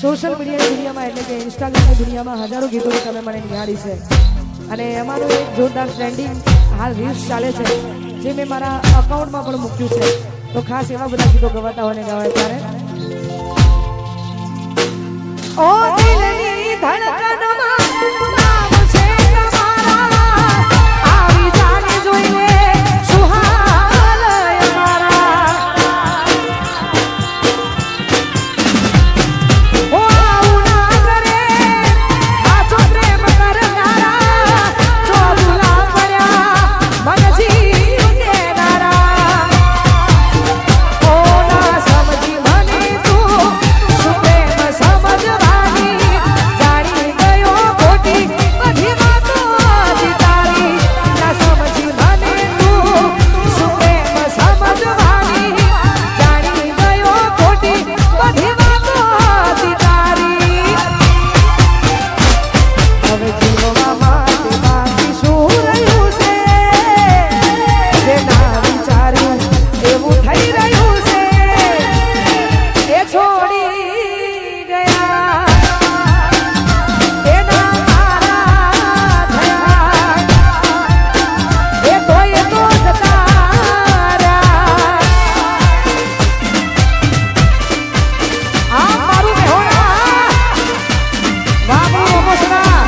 social મીડિયાની દુનિયામાં એટલે કે ઇન્સ્ટાગ્રામની દુનિયામાં હજારો ગીતો તમે મને નિહાળી છે અને અમારું એક જોરદાર ટ્રેન્ડિંગ હાલ રીલ્સ ચાલે છે જે મેં મારા અકાઉન્ટમાં પણ મૂક્યું છે તો ખાસ એવા બધા ગીતો ગવાતા હોય ને ગવાય ત્યારે ઓ દિલની ધડકનમાં નામ છે તમારા આવી જાને જોઈને સુહાલય મારા ઓ આવું ના કરે આજો પ્રેમ કરનારા જો ભૂલા પડ્યા મગજી દેનારા ઓ ના સમજી મને તું શું પ્રેમ સમજવાની જાણી ગયો ખોટી બધી વાતો હતી તારી ના સમજી મને તું શું પ્રેમ સમજવાની જાણી ગયો ખોટી બધી વાતો હતી તારી હવે જીવવા માટે બાકી શું રહ્યું છે જે ના વિચાર્યું એવું થઈ રહ્યું છે એ છોડી ગયા એના મારા થયા એ તોય તો જતા રહ્યા આ મારું મેહોણા વાહ વાહ મોસના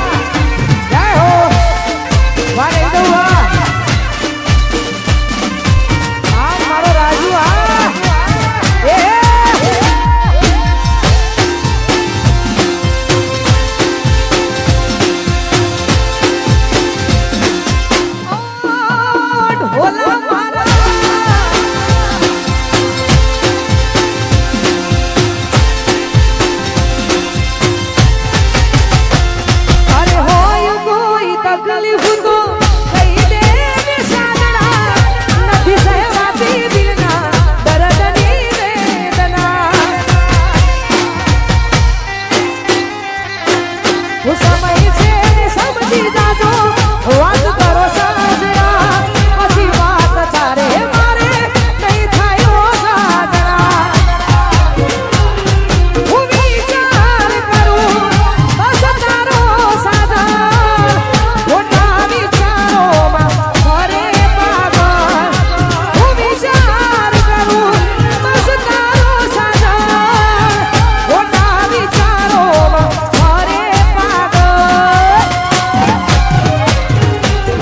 જય હો વાહ રે દઉવા આ મારો રાજુ આ એ ઢોલા મારા અરે હોય કોઈ તકલીફ તો કહી દે ને સાંદડા નથી સહેવાતી દિલના દર્દની વેદના હું સમય છે ને સમજી જાજો વાત કરો સાજણા પછી વાત તારે મારે નહીં થાય ઓ સાજણા હું વિચાર કરું બસ તારો સાજા ખોટા વિચારોમાં ફરે પાગલ હું વિચાર કરું બસ તારો સાજા ખોટા વિચારોમાં ફરે પાગલ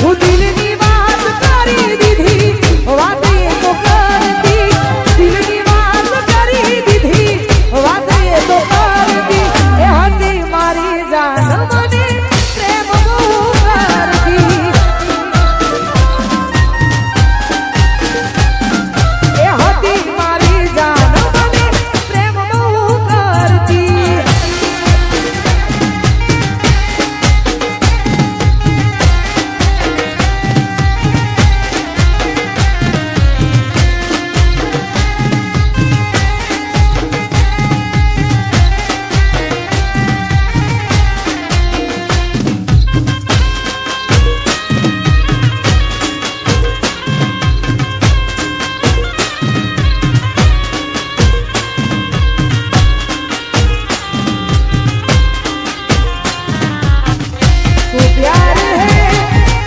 હું દિલની વાત કરી દીધી વાત એ તો કરતી દિલની વાત કરી દીધી વાત એ તો કરતી એ હતી મારી જાન મને પ્રેમ બહુ કરતી એ હતી મારી જાન મને પ્રેમ બહુ કરતી तू प्यार है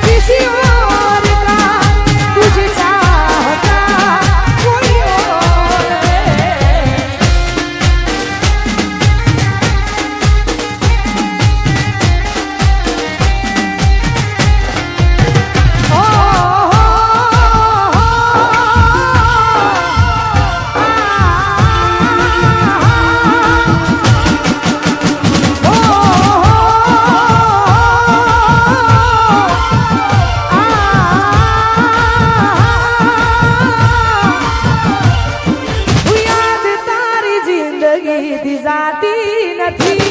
किसी और का तुझे चाहता कोई और है ओ याद तारी जिंदगी दी जाती નથી